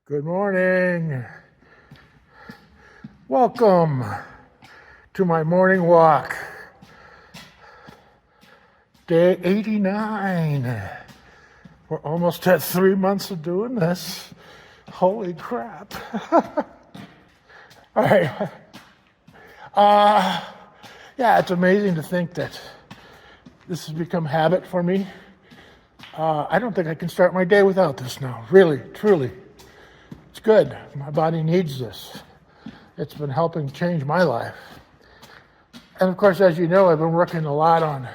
Good morning. Welcome to my morning walk. Day 89. We're almost at 3 months of doing this. Holy crap. All right. Yeah, it's amazing to think that this has become habit for me. I don't think I can start my day without this now. Really, truly. It's good. My body needs this. It's been helping change my life. And of course, as you know, I've been working a lot on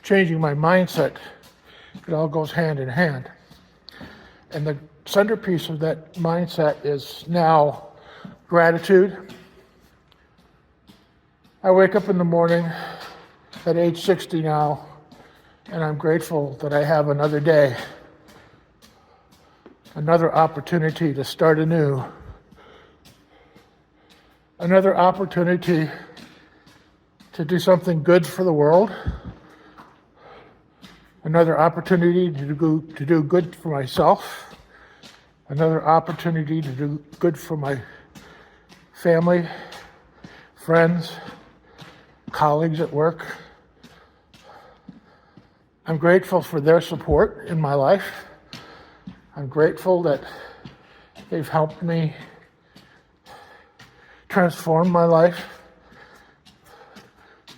changing my mindset. It all goes hand in hand. And the centerpiece of that mindset is now gratitude. I wake up in the morning at age 60 now, and I'm grateful that I have another day, another opportunity to start anew, another opportunity to do something good for the world, another opportunity to do good for myself, another opportunity to do good for my family, friends, colleagues at work. I'm grateful for their support in my life. I'm grateful that they've helped me transform my life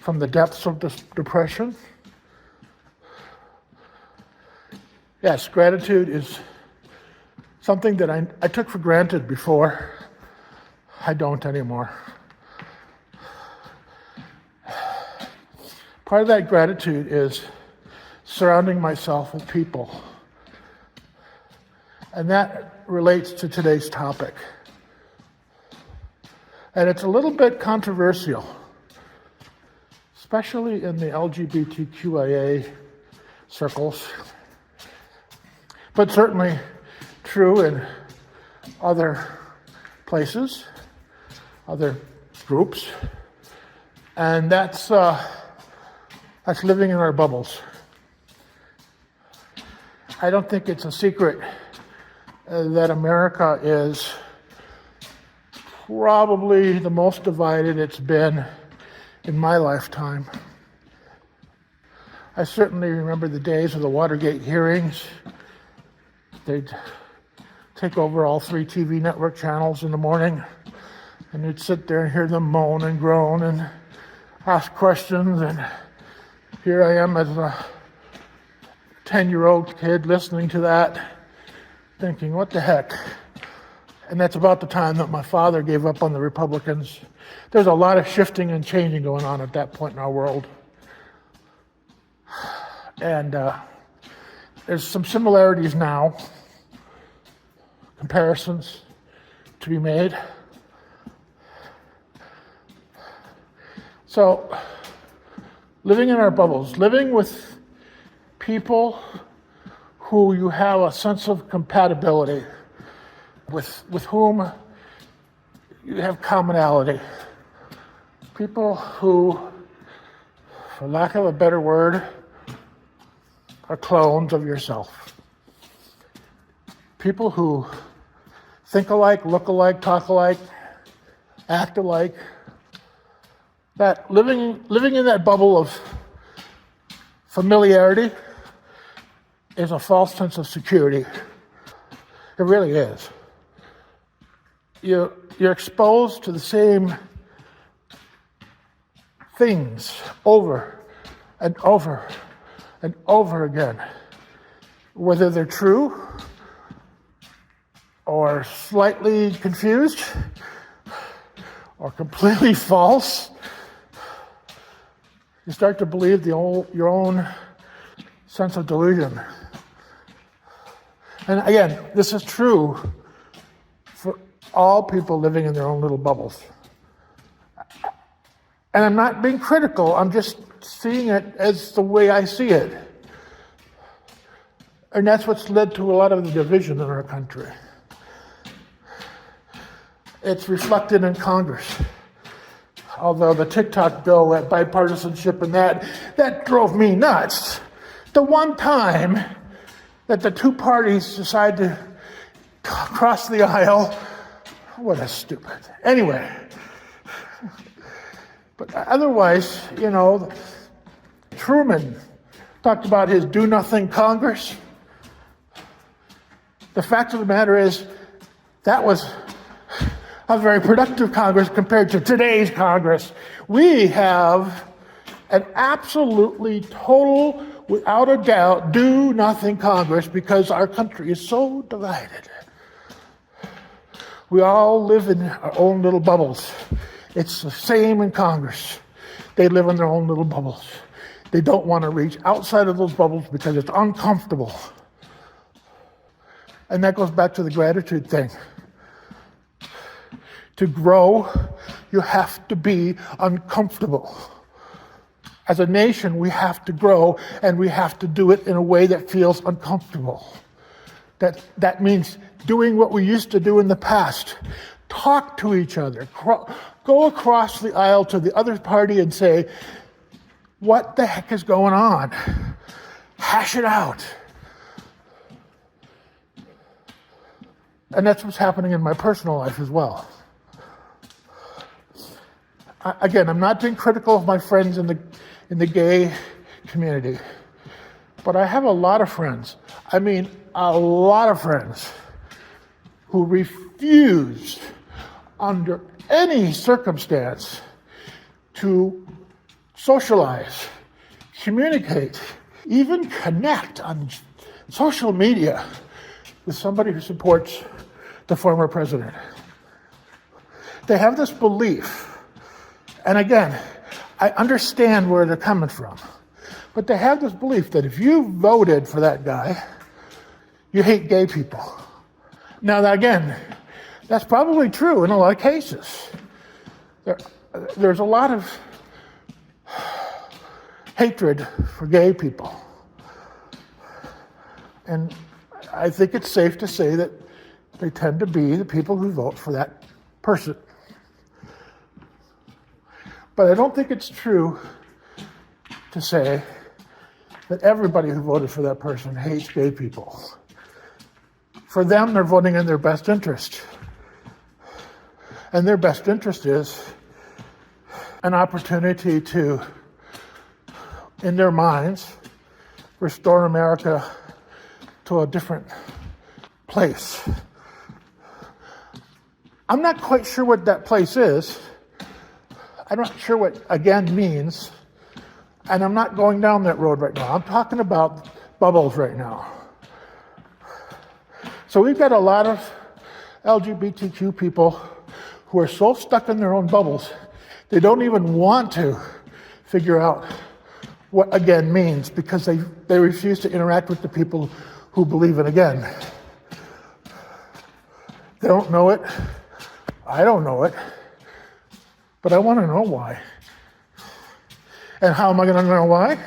from the depths of this depression. Yes, gratitude is something that I took for granted before. I don't anymore. Part of that gratitude is surrounding myself with people. And that relates to today's topic. And it's a little bit controversial, especially in the LGBTQIA circles, but certainly true in other places, other groups. And that's living in our bubbles. I don't think it's a secret that America is probably the most divided it's been in my lifetime. I certainly remember the days of the Watergate hearings. They'd take over all 3 TV network channels in the morning, and you'd sit there and hear them moan and groan and ask questions, and here I am as a 10-year-old kid listening to that, thinking, what the heck? And that's about the time that my father gave up on the Republicans. There's a lot of shifting and changing going on at that point in our world. And there's some similarities now, comparisons to be made. So, living in our bubbles, living with people who you have a sense of compatibility, with whom you have commonality. People who, for lack of a better word, are clones of yourself. People who think alike, look alike, talk alike, act alike. That living in that bubble of familiarity is a false sense of security. It really is. You're exposed to the same things over and over and over again, whether they're true or slightly confused or completely false. You start to believe your own sense of delusion. And again, this is true for all people living in their own little bubbles. And I'm not being critical, I'm just seeing it as the way I see it. And that's what's led to a lot of the division in our country. It's reflected in Congress. Although the TikTok bill, that bipartisanship and that drove me nuts. The one time that the two parties decide to across the aisle. What a stupid. Anyway, but otherwise, Truman talked about his do-nothing Congress. The fact of the matter is, that was a very productive Congress compared to today's Congress. We have an absolutely total, without a doubt, do-nothing Congress because our country is so divided. We all live in our own little bubbles. It's the same in Congress. They live in their own little bubbles. They don't want to reach outside of those bubbles because it's uncomfortable. And that goes back to the gratitude thing. To grow, you have to be uncomfortable. As a nation, we have to grow, and we have to do it in a way that feels uncomfortable. That means doing what we used to do in the past. Talk to each other. Go across the aisle to the other party and say, what the heck is going on? Hash it out. And that's what's happening in my personal life as well. Again, I'm not being critical of my friends in the gay community, but I have a lot of friends. I mean, a lot of friends who refuse under any circumstance to socialize, communicate, even connect on social media with somebody who supports the former president. They have this belief, and again, I understand where they're coming from, but they have this belief that if you voted for that guy, you hate gay people. Now, again, that's probably true in a lot of cases. There's a lot of hatred for gay people. And I think it's safe to say that they tend to be the people who vote for that person. But I don't think it's true to say that everybody who voted for that person hates gay people. For them, they're voting in their best interest. And their best interest is an opportunity to, in their minds, restore America to a different place. I'm not quite sure what that place is. I'm not sure what again means. And I'm not going down that road right now. I'm talking about bubbles right now. So we've got a lot of LGBTQ people who are so stuck in their own bubbles, they don't even want to figure out what again means because they refuse to interact with the people who believe in again. They don't know it. I don't know it. But I want to know why. And how am I going to know why?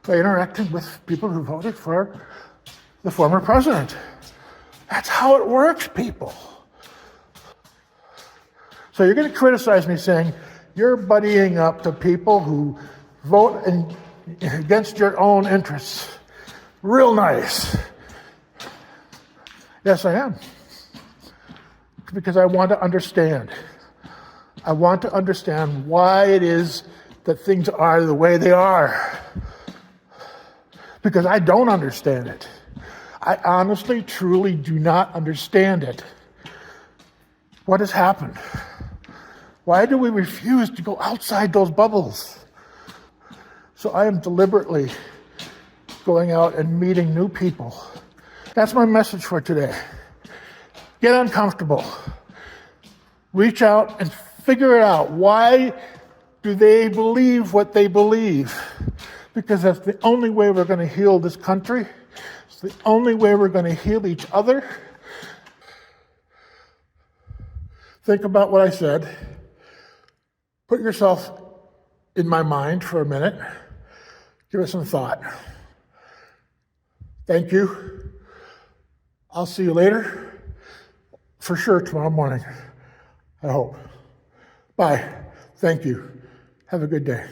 By interacting with people who voted for the former president. That's how it works, people. So you're going to criticize me saying you're buddying up to people who vote against your own interests. Real nice. Yes, I am. Because I want to understand. I want to understand why it is that things are the way they are. Because I don't understand it. I honestly, truly do not understand it. What has happened? Why do we refuse to go outside those bubbles? So I am deliberately going out and meeting new people. That's my message for today. Get uncomfortable. Reach out and figure it out. Why do they believe what they believe? Because that's the only way we're going to heal this country. It's the only way we're going to heal each other. Think about what I said. Put yourself in my mind for a minute. Give it some thought. Thank you. I'll see you later. For sure tomorrow morning. I hope. Bye. Thank you. Have a good day.